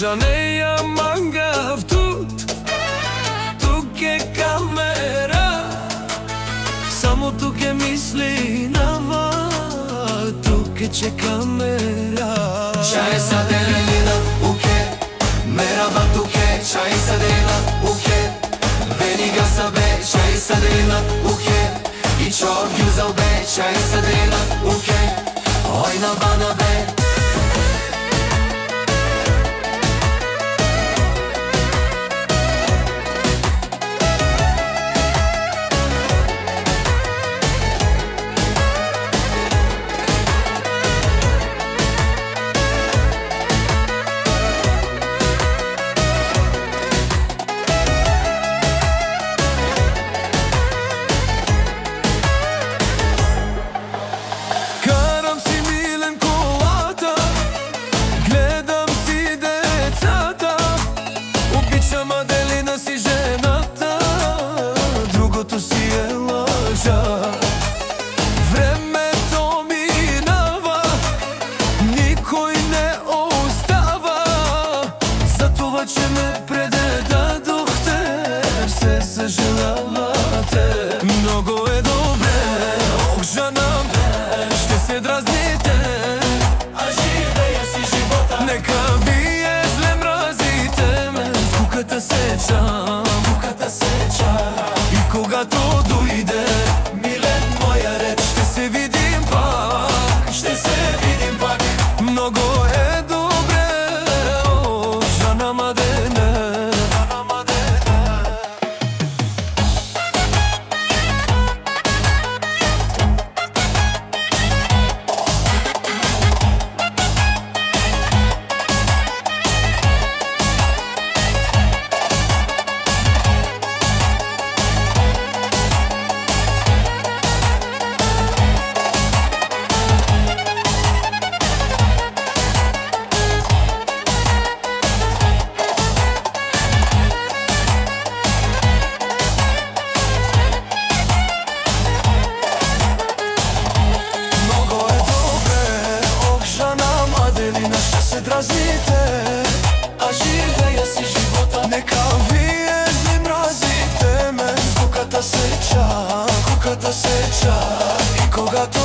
Окжанеја мангав тук е камера, само тук е мисли нава, тук е че камера. Чај саделина уке, мераба туке, чај саделина уке, венига сабе, чај саделина уке, и чор гюзал бе, чај саделина уке, ойна бана бе. Аделина си жената, другото си е лъжа. Времето минава, никой не остава, за това, че ме предадохте, се съжалявате. Много е добре, ох жена, ще се дразните, а живея си живота. Нека вие зле мразите ме, скуката сечам, и когато дойде милен моя ред, ще се видим пак, ще се видим пак. Много е добре, о, жана Мадене. Ще се дразните, а живея си живота. Нека вие зле мразите ме, скуката сеча, и когато